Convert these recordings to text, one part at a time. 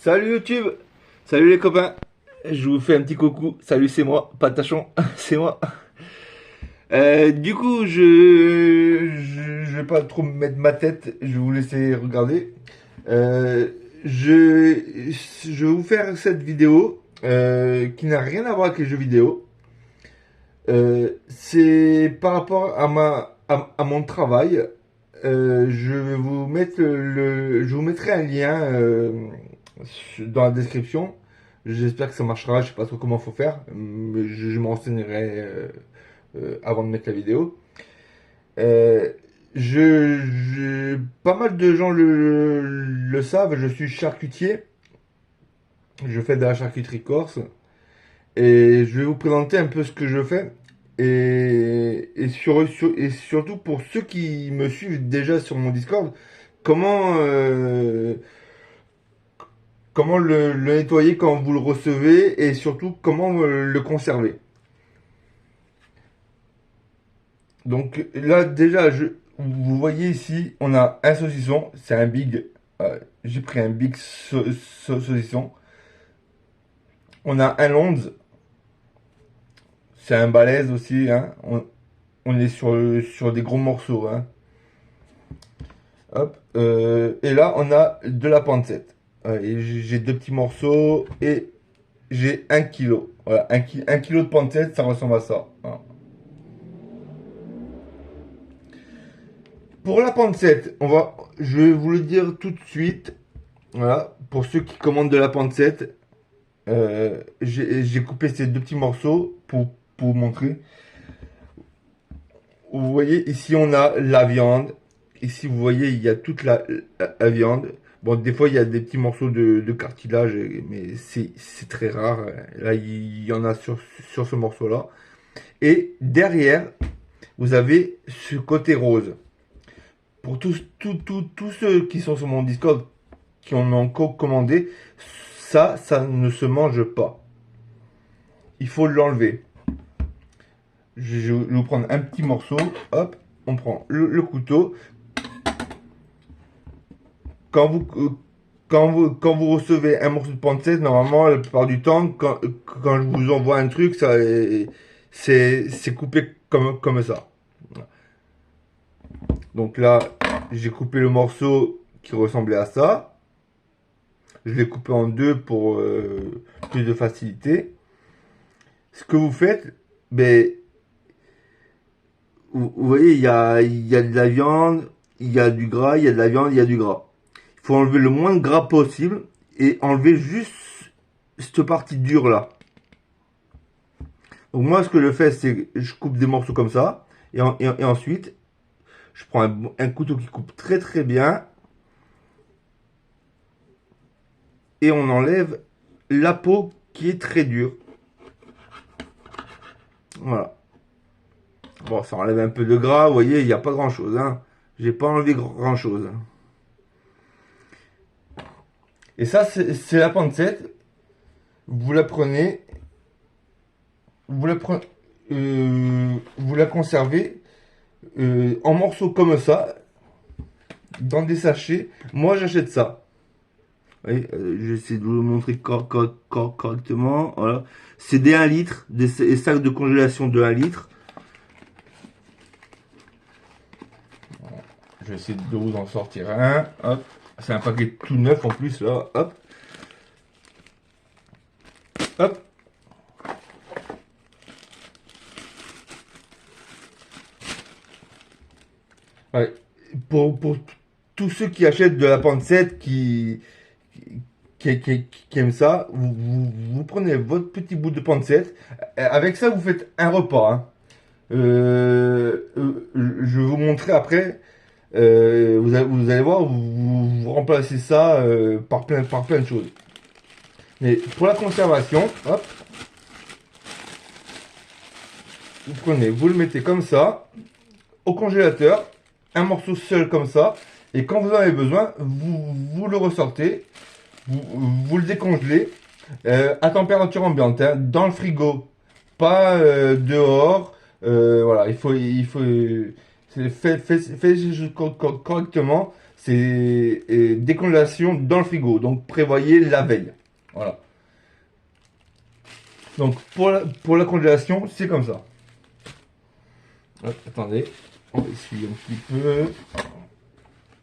Salut YouTube, salut les copains, je vous fais un petit coucou, salut c'est moi, Patachon, c'est moi. Du coup, je vais pas trop mettre ma tête, je vais vous laisser regarder. Euh, je vais vous faire cette vidéo qui n'a rien à voir avec les jeux vidéo. C'est par rapport à à mon travail. Je vais vous mettre je vous mettrai un lien dans la description. J'espère que ça marchera. Je sais pas trop comment faut faire, mais je me renseignerai avant de mettre la vidéo. Euh, pas mal de gens le savent. Je suis charcutier. Je fais de la charcuterie corse. Et je vais vous présenter un peu ce que je fais. Et surtout pour ceux qui me suivent déjà sur mon Discord, comment, comment le nettoyer quand vous le recevez et surtout comment le conserver. Donc là déjà, vous voyez ici, on a un saucisson, c'est un big. J'ai pris un big saucisson. On a un Lonze, c'est un balèze aussi. Hein. On est sur des gros morceaux. Hein. Hop. Et là, on a de la pancette. Et j'ai deux petits morceaux et j'ai 1 kilo. Voilà, un kilo de pancette, ça ressemble à ça. Voilà. Pour la pancette, je vais vous le dire tout de suite. Voilà, pour ceux qui commandent de la pancette, j'ai coupé ces deux petits morceaux pour vous montrer. Vous voyez, ici on a la viande. Ici, vous voyez, il y a toute la viande. Bon, des fois, il y a des petits morceaux de cartilage, mais c'est très rare. Là, il y en a sur ce morceau-là. Et derrière, vous avez ce côté rose. Pour tous ceux qui sont sur mon Discord, qui en ont commandé, ça ne se mange pas. Il faut l'enlever. Je vais vous prendre un petit morceau. Hop, on prend le couteau. Quand quand vous recevez un morceau de pancette, normalement, la plupart du temps, quand je vous envoie un truc, c'est coupé comme ça. Donc là, j'ai coupé le morceau qui ressemblait à ça. Je l'ai coupé en deux pour plus de facilité. Ce que vous faites, ben, vous voyez, il y a de la viande, il y a du gras, il y a de la viande, il y a du gras. Il faut enlever le moins de gras possible et enlever juste cette partie dure là. Donc moi ce que je fais c'est que je coupe des morceaux comme ça et ensuite je prends un couteau qui coupe très très bien et on enlève la peau qui est très dure. Voilà. Bon, ça enlève un peu de gras, vous voyez, il n'y a pas grand chose. Hein. J'ai pas enlevé grand chose. Et ça, c'est la pancette. Vous la prenez, vous la conservez en morceaux comme ça, dans des sachets. Moi, j'achète ça. Oui, j'essaie de vous le montrer correctement. Voilà. C'est des 1 litre, des sacs de congélation de 1 litre. Je vais essayer de vous en sortir un. Hop. C'est un paquet tout neuf en plus là. Hop. Hop. Ouais. Pour tous ceux qui achètent de la pancette, qui aiment ça, vous prenez votre petit bout de pancette. Avec ça, vous faites un repas. Hein. Je vais vous montrer après. Vous allez voir, vous remplacez ça par plein de choses. Mais pour la conservation, hop, vous prenez, vous le mettez comme ça, au congélateur, un morceau seul comme ça, et quand vous en avez besoin, vous le ressortez, vous le décongelez à température ambiante, hein, dans le frigo, pas dehors. Voilà, faites les choses correctement. C'est décongélation dans le frigo. Donc prévoyez la veille. Voilà. Donc pour la congélation, c'est comme ça. Hop, attendez, on va essuyer un petit peu.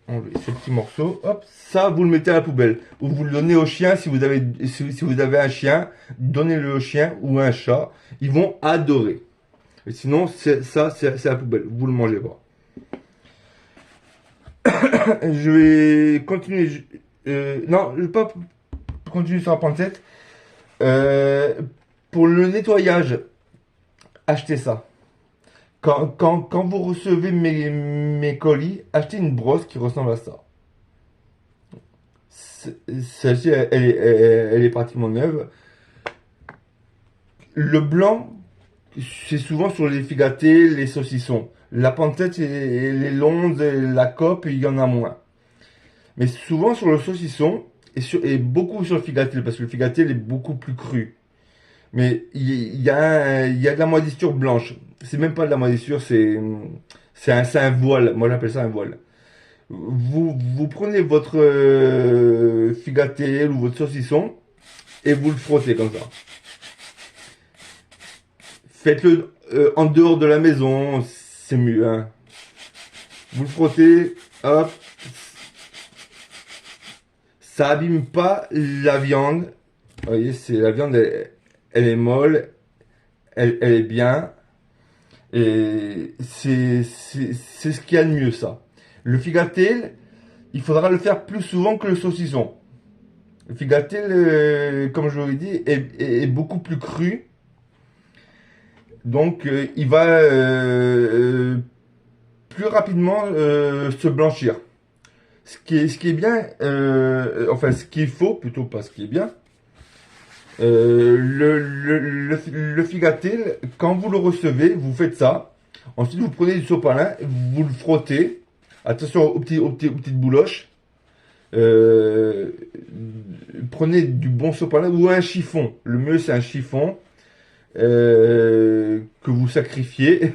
Enlever ces petits morceaux. Hop, ça vous le mettez à la poubelle. Ou vous le donnez au chien si vous avez, si vous avez un chien. Donnez-le au chien ou à un chat. Ils vont adorer. Et sinon, c'est la poubelle. Vous le mangez pas. Je vais continuer. Non, je vais pas continuer sur la pancette. Pour le nettoyage, achetez ça. Quand vous recevez mes colis, achetez une brosse qui ressemble à ça. Celle-ci, elle est pratiquement neuve. Le blanc, c'est souvent sur les figs gâtés, les saucissons. La pancette et les londes, la cope, il y en a moins. Mais souvent sur le saucisson et beaucoup sur le fig gâté, parce que le fig gâté il est beaucoup plus cru. Mais il y a de la moisissure blanche. C'est même pas de la moisissure, c'est un voile. Moi j'appelle ça un voile. Vous prenez votre fig gâté ou votre saucisson et vous le frottez comme ça. Faites-le en dehors de la maison, c'est mieux. Hein. Vous le frottez, hop. Ça abîme pas la viande. Vous voyez, c'est la viande, elle est molle, elle est bien. Et c'est ce qu'il y a de mieux, ça. Le fig gâté, il faudra le faire plus souvent que le saucisson. Le fig gâté, comme je vous l'ai dit, est beaucoup plus cru. Donc, il va plus rapidement se blanchir. Ce qui est bien, enfin, ce qu'il faut, plutôt pas ce qui est bien, le fig gâté, quand vous le recevez, vous faites ça. Ensuite, vous prenez du sopalin, vous le frottez. Attention aux petites bouloches. Prenez du bon sopalin ou un chiffon. Le mieux, c'est un chiffon que vous sacrifiez.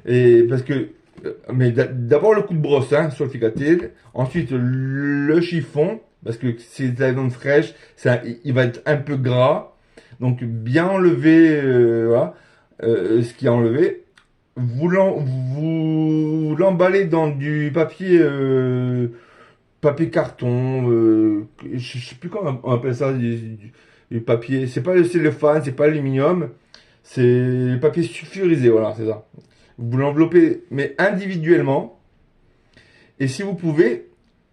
Et parce que, mais d'abord le coup de brosse hein, sur le fig gâté. Ensuite, le chiffon. Parce que c'est de la viande fraîche, il va être un peu gras. Donc bien enlever voilà, ce qui est enlevé. Vous l'emballez dans du papier papier carton. Je sais plus comment on appelle ça du papier. C'est pas le cellophane, c'est pas l'aluminium. C'est le papier sulfurisé, voilà, c'est ça. Vous l'enveloppez, mais individuellement. Et si vous pouvez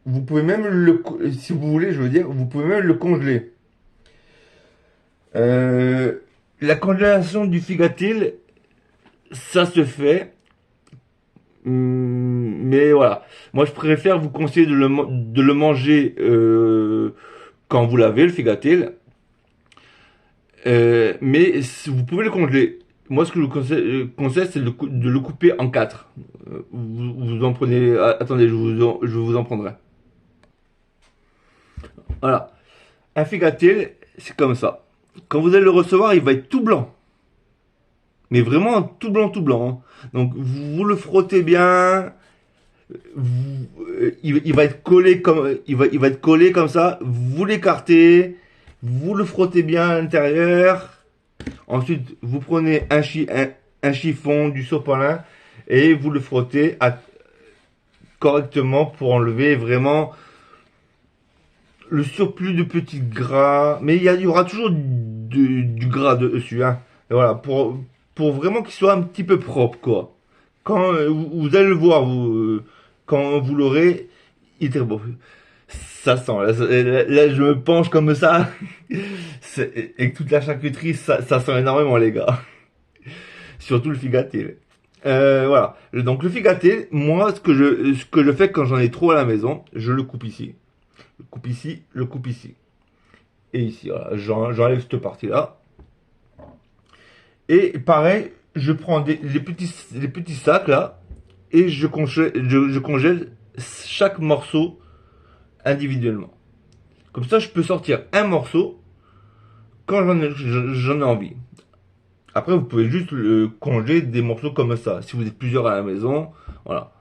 même si vous voulez, je veux dire, vous pouvez même le congeler. La congélation du fig gâté, ça se fait. Mais voilà. Moi, je préfère vous conseiller de le manger quand vous l'avez, le fig gâté. Mais vous pouvez le congeler. Moi, ce que je vous conseille, c'est de le couper en 4. Vous en prenez. Attendez, je vous en prendrai. Voilà. Un fig gâté, c'est comme ça. Quand vous allez le recevoir, il va être tout blanc. Mais vraiment tout blanc, tout blanc. Hein. Donc vous le frottez bien. Il va être collé comme il va être collé comme ça. Vous l'écartez. Vous le frottez bien à l'intérieur. Ensuite, vous prenez un chiffon, du sopalin et vous le frottez correctement pour enlever vraiment le surplus de petits gras, mais il y aura toujours du gras dessus, hein. Et voilà, pour vraiment qu'il soit un petit peu propre, quoi. Quand vous allez le voir, quand vous l'aurez, il est très beau. Ça sent, là, je me penche comme ça, et toute la charcuterie, ça sent énormément, les gars. Surtout le fig gâté. Voilà, donc le fig gâté, moi, ce que je fais quand j'en ai trop à la maison, je le coupe ici. Le coupe ici, le coupe ici. Et ici, voilà, j'enlève cette partie-là. Et pareil, je prends les petits sacs là, et je congèle chaque morceau individuellement. Comme ça, je peux sortir un morceau quand j'en ai envie. Après, vous pouvez juste congeler des morceaux comme ça. Si vous êtes plusieurs à la maison, voilà.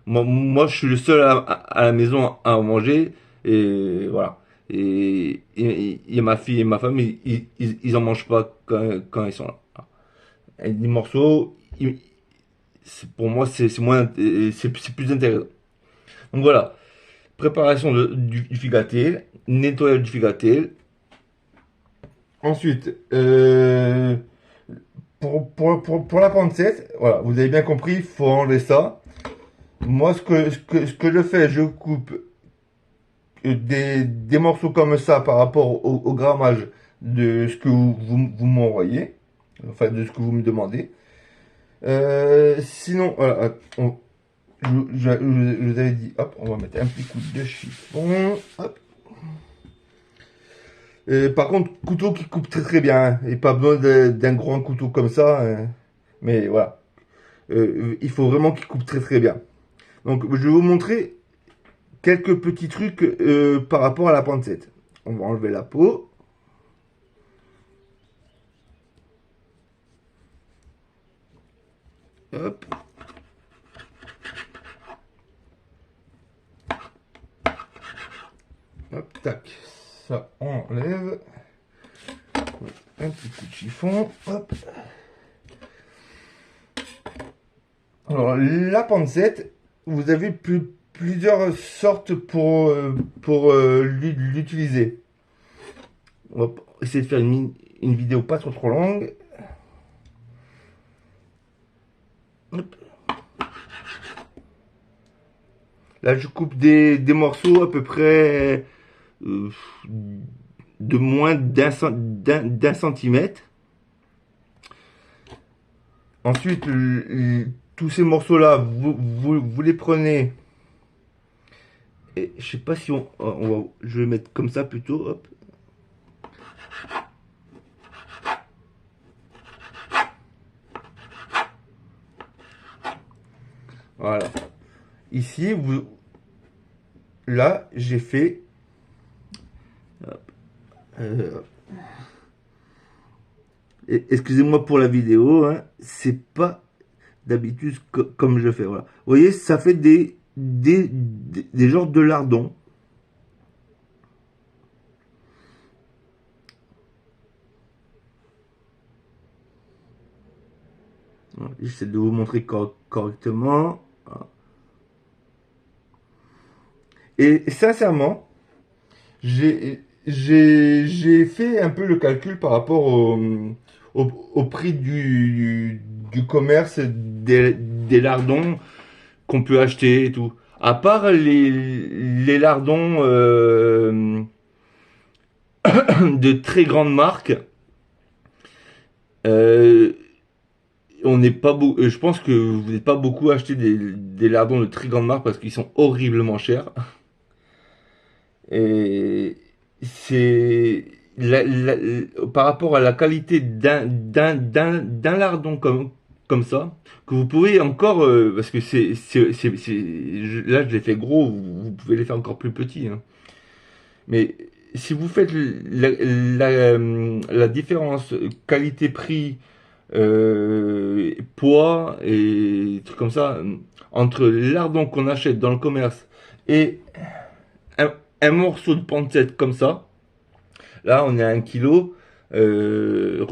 Moi, je suis le seul à la maison à en manger. Et voilà. Et ma fille et ma femme, ils en mangent pas quand ils sont là. Et des morceaux, pour moi, c'est moins, c'est plus intéressant. Donc voilà. Préparation du figatel, nettoyage du figatel. Ensuite, pour la pancette, voilà, vous avez bien compris, il faut enlever ça. Moi, ce que je fais, je coupe des morceaux comme ça par rapport au grammage de ce que vous m'envoyez, enfin de ce que vous me demandez. Sinon, voilà, je vous avais dit, hop, on va mettre un petit coup de chiffon, hop. Par contre, couteau qui coupe très très bien, hein, et pas besoin d'un grand couteau comme ça, hein. Mais voilà, il faut vraiment qu'il coupe très très bien. Donc, je vais vous montrer quelques petits trucs par rapport à la pancette. On va enlever la peau. Hop. Hop, tac. Ça enlève. Un petit coup de chiffon. Hop. Alors, la pancette, vous avez plusieurs sortes pour l'utiliser. On va essayer de faire une vidéo pas trop longue. Hop. Là, je coupe des morceaux à peu près de moins d'un centimètre. Ensuite, tous ces morceaux-là, vous les prenez. Et je sais pas si je vais le mettre comme ça plutôt. Hop. Voilà. Ici, là, j'ai fait. Hop. Excusez-moi pour la vidéo, hein, c'est pas d'habitude comme je fais. Voilà. Vous voyez, ça fait des genres de lardons. Voilà, j'essaie de vous montrer correctement. Voilà. Et sincèrement, j'ai fait un peu le calcul par rapport au prix du commerce des lardons qu'on peut acheter et tout. À part les lardons de très grandes marques, euh, on n'est pas je pense que vous n'êtes pas beaucoup acheté des lardons de très grandes marques parce qu'ils sont horriblement chers. Et c'est par rapport à la qualité d'un lardon comme ça, que vous pouvez encore, parce que là je l'ai fait gros, vous pouvez les faire encore plus petits, hein. Mais si vous faites la différence qualité-prix, poids et trucs comme ça, entre les lardons qu'on achète dans le commerce et un, un morceau de pancette comme ça, là on est à 1 kilo, de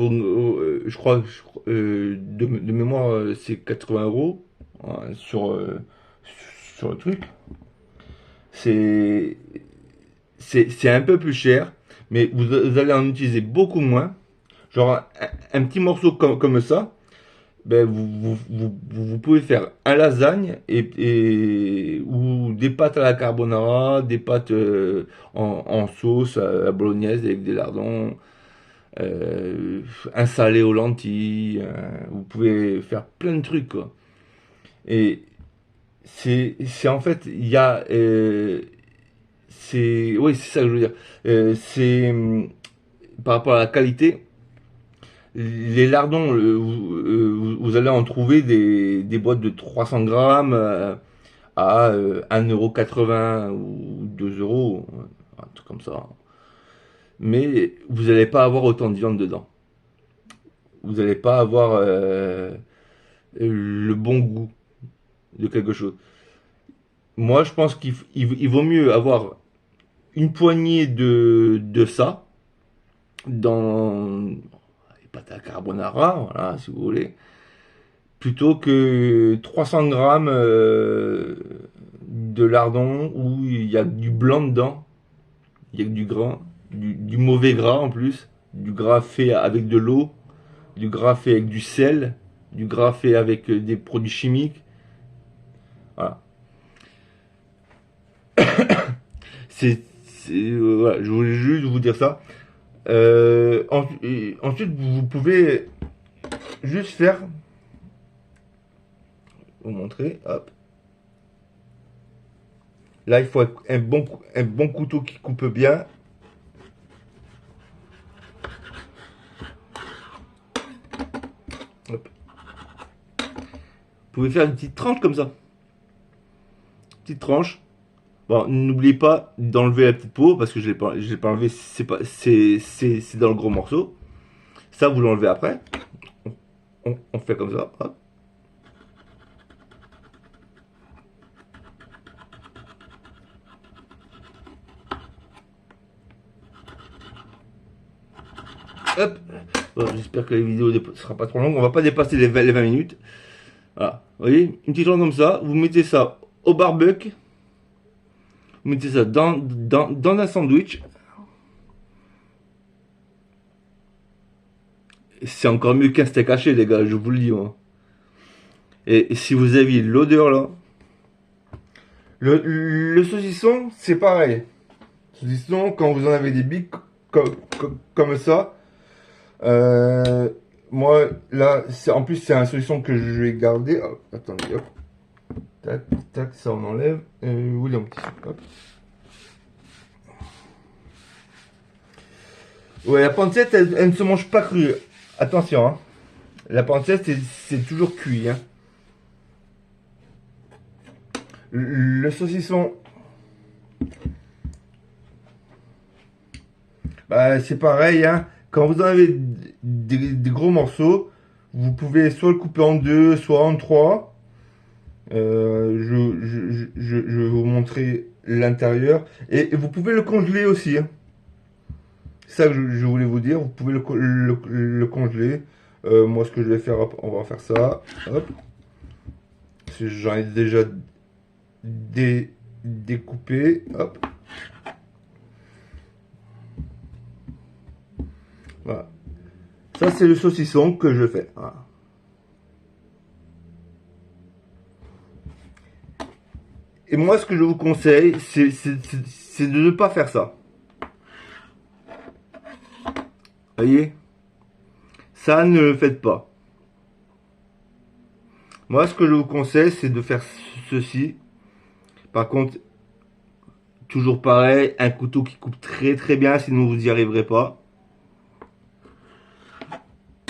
mémoire c'est 80 € hein, sur le truc. C'est c'est un peu plus cher, mais vous allez en utiliser beaucoup moins. Genre un petit morceau comme ça, ben vous pouvez faire un lasagne ou des pâtes à la carbonara, des pâtes en sauce à la bolognaise avec des lardons, un salé aux lentilles. Vous pouvez faire plein de trucs quoi. Et c'est en fait il y a c'est oui c'est ça que je veux dire. C'est par rapport à la qualité. Les lardons, vous allez en trouver des boîtes de 300 grammes à 1,80 € ou 2 €, un truc comme ça. Mais vous n'allez pas avoir autant de viande dedans. Vous n'allez pas avoir le bon goût de quelque chose. Moi, je pense qu'il vaut mieux avoir une poignée de ça dans les pâtes à carbonara, voilà, si vous voulez, plutôt que 300 grammes de lardon où il y a du blanc dedans, il y a que du gras, du mauvais gras en plus, du gras fait avec de l'eau, du gras fait avec du sel, du gras fait avec des produits chimiques. Voilà. Voilà, je voulais juste vous dire ça. Et ensuite, vous pouvez juste faire, vous montrer, hop. Là, il faut un bon couteau qui coupe bien. Hop. Vous pouvez faire une petite tranche comme ça. Petite tranche. Bon, n'oubliez pas d'enlever la petite peau parce que je l'ai pas enlevé. C'est dans le gros morceau. Ça, vous l'enlevez après. On fait comme ça. Hop. Hop. Bon, j'espère que la vidéo ne sera pas trop longue. On va pas dépasser les 20 minutes. Voilà. Vous voyez, une petite tranche comme ça. Vous mettez ça au barbecue. Vous mettez ça dans un sandwich. C'est encore mieux qu'un steak haché, les gars, je vous le dis, moi. Et si vous aviez l'odeur là. Le saucisson, c'est pareil. Saucisson, quand vous en avez des bics comme ça. euh, Moi, là, en plus, c'est un saucisson que je vais garder. Hop, attendez, hop. Tac, tac, ça on enlève. Où est mon petit hop. Ouais, la pancette, elle ne se mange pas crue. Attention, hein. La pancette, c'est toujours cuit, hein. Le saucisson, bah, c'est pareil, hein. Quand vous en avez des gros morceaux, vous pouvez soit le couper en deux, soit en trois. Je vais vous montrer l'intérieur. Et vous pouvez le congeler aussi, hein. C'est ça que je voulais vous dire. Vous pouvez le congeler. Moi, ce que je vais faire, hop, on va faire ça. Hop. J'en ai déjà découpé. Hop. Voilà. Ça, c'est le saucisson que je fais. Voilà. Et moi, ce que je vous conseille, c'est de ne pas faire ça. Voyez? Ça, ne le faites pas. Moi, ce que je vous conseille, c'est de faire ceci. Par contre, toujours pareil, un couteau qui coupe très très bien, sinon vous n'y arriverez pas.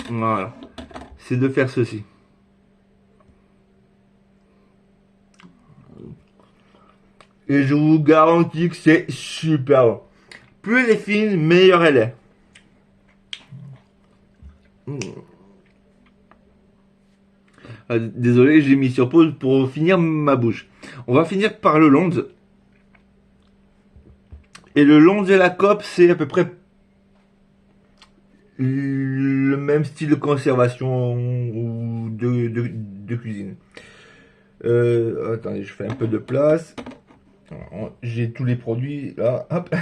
Voilà. C'est de faire ceci. Et je vous garantis que c'est super bon. Plus elle est fine, meilleure elle est. Désolé, j'ai mis sur pause pour finir ma bouche. On va finir par le lonze. Et le lonze et la cope, c'est à peu près le même style de conservation ou de cuisine. Attendez, je fais un peu de place. J'ai tous les produits là. Hop.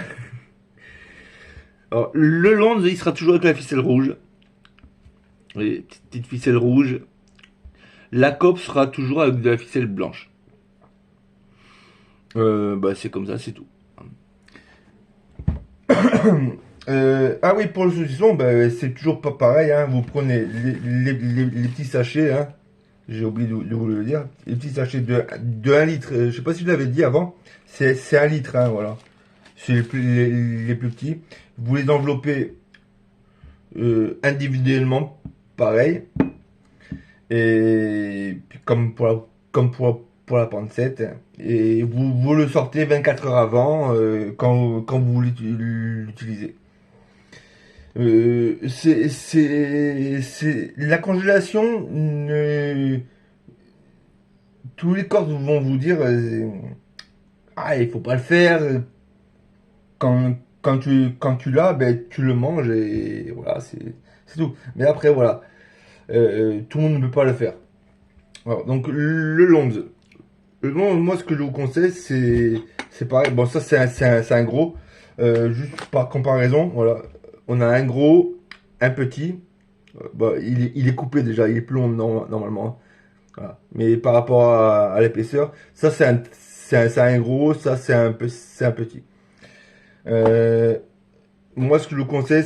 Alors, le lonze, il sera toujours avec la ficelle rouge. Les petites ficelles rouges. La cope sera toujours avec de la ficelle blanche. Bah, c'est comme ça, c'est tout. Ah oui, pour le saucisson, bah, c'est toujours pas pareil, hein. Vous prenez les petits sachets, hein. J'ai oublié de vous le dire. Les petits sachets de 1 litre. Je sais pas si je l'avais dit avant. C'est 1 litre, hein, voilà. C'est les plus petits. Vous les enveloppez individuellement, pareil. Et puis pour la pancette. Et vous le sortez 24 heures avant quand vous l'utilisez. La congélation. Tous les corps vont vous dire ah, il faut pas le faire. Quand tu l'as, ben, tu le manges et voilà, c'est tout. Mais après, voilà, tout le monde ne peut pas le faire. Voilà, donc, le Lonze. Le Lonze, moi, ce que je vous conseille, c'est pareil. Bon, ça, c'est un gros. Juste par comparaison, voilà. On a un gros, un petit. Bah, il est coupé déjà, il est plus long normalement. Voilà. Mais par rapport à l'épaisseur, ça, c'est un gros, ça, c'est un petit. Euh, Moi, ce que je vous conseille,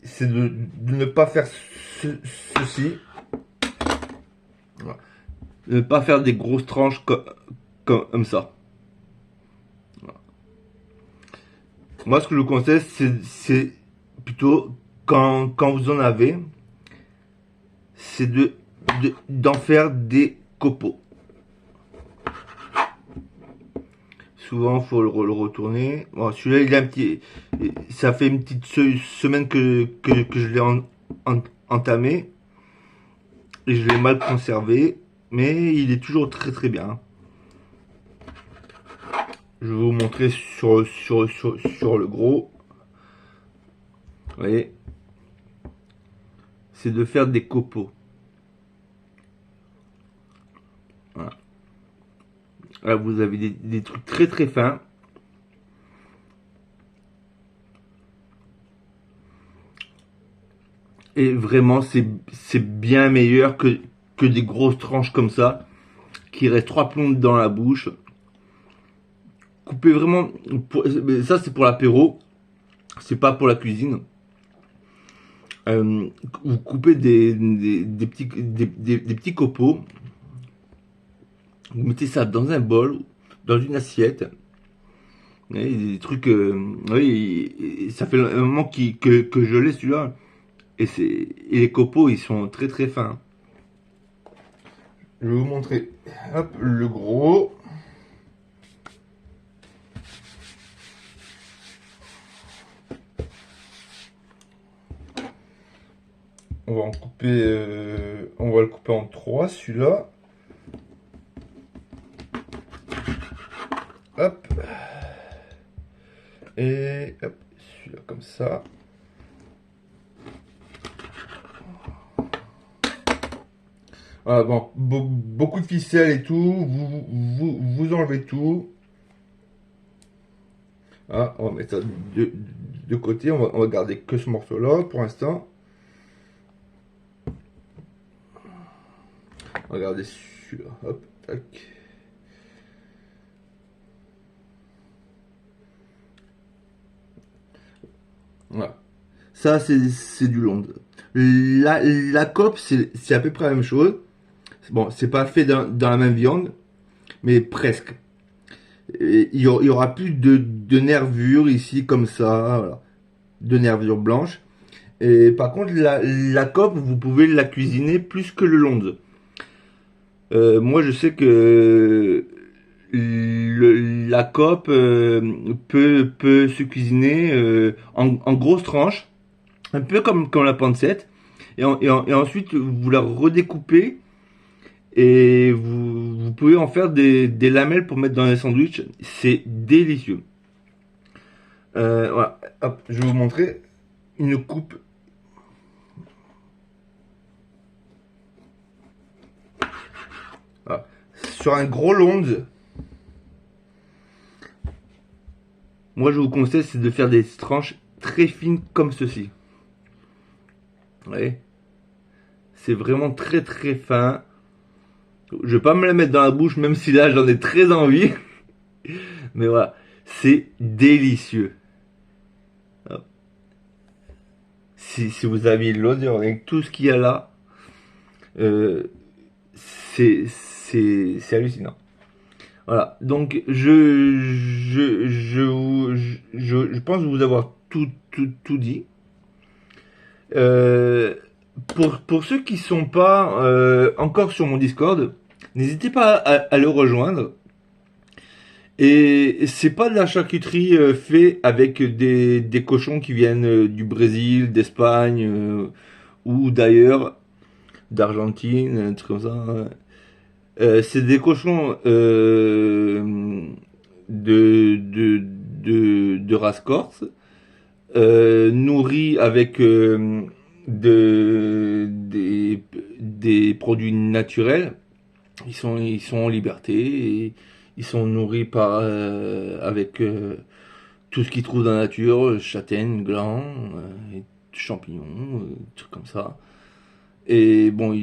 c'est de ne pas faire ceci. Voilà. De ne pas faire des grosses tranches comme ça. Voilà. Moi, ce que je vous conseille, c'est plutôt, quand vous en avez, c'est d'en faire des copeaux. Souvent, il faut le retourner. Bon, celui-là, il est un petit. Ça fait une petite semaine que je l'ai entamé. Et je l'ai mal conservé. Mais il est toujours très très bien. Je vais vous montrer sur le gros. Vous voyez, c'est de faire des copeaux. Voilà. Là, vous avez des trucs très très fins. Et vraiment, c'est bien meilleur que des grosses tranches comme ça, qui restent 3 plombes dans la bouche. Coupez vraiment, ça c'est pour l'apéro, c'est pas pour la cuisine. Vous coupez des petits copeaux, vous mettez ça dans un bol, dans une assiette. Des trucs, oui, ça fait un moment que je l'ai celui-là. Et les copeaux, ils sont très très fins. Je vais vous montrer, hop, le gros. On va le couper en 3, celui-là. Hop. Et hop, celui-là comme ça. Voilà, bon, beaucoup de ficelles et tout. Vous enlevez tout. Ah, on va mettre ça de côté. On va garder que ce morceau-là pour l'instant. On va garder celui-là. Hop, tac. Voilà. Ça, c'est du long. La cope, c'est à peu près la même chose. Bon, c'est pas fait dans la même viande, mais presque. Et il y aura plus de nervures ici, comme ça, voilà. De nervures blanches. Et par contre, la cope, vous pouvez la cuisiner plus que le londe. Moi, je sais que la cope peut se cuisiner en grosses tranches, un peu comme la pancette. Et ensuite, vous la redécoupez et vous pouvez en faire des lamelles pour mettre dans les sandwichs. C'est délicieux. Voilà, hop, je vais vous montrer une coupe. Voilà. Sur un gros londe, moi je vous conseille c'est de faire des tranches très fines comme ceci. Vous voyez, c'est vraiment très très fin. Je vais pas me la mettre dans la bouche, même si là j'en ai très envie. Mais voilà, c'est délicieux. Si vous aviez l'odeur avec tout ce qu'il y a là, c'est hallucinant. Voilà, donc je pense vous avoir tout dit. Euh, pour ceux qui sont pas encore sur mon Discord, n'hésitez pas à le rejoindre. Et c'est pas de la charcuterie fait avec des cochons qui viennent du Brésil, d'Espagne ou d'ailleurs, d'Argentine, un truc comme ça. C'est des cochons de race corse, nourris avec des produits naturels. Ils sont en liberté et ils sont nourris avec tout ce qu'ils trouvent dans la nature, châtaignes, glands, et champignons, trucs comme ça. Et bon,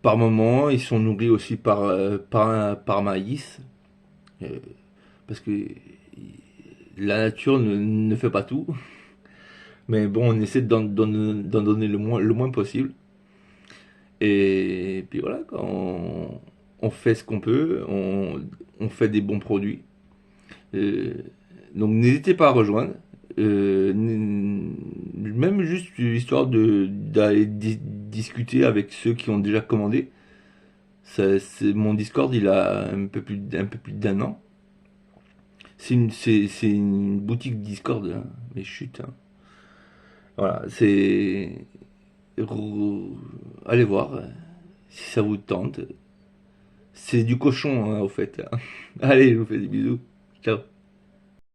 par moment, ils sont nourris aussi par maïs, euh, parce que la nature ne fait pas tout. Mais bon, on essaie d'en donner le moins possible. Et puis voilà, quoi, on fait ce qu'on peut, on fait des bons produits. Euh, donc n'hésitez pas à rejoindre. Même juste histoire d'aller discuter avec ceux qui ont déjà commandé. Mon Discord, il a un peu plus d'un an. C'est une boutique Discord, hein, mais chut, hein. Voilà, allez voir si ça vous tente. C'est du cochon, hein, au fait. Allez, je vous fais des bisous. Ciao.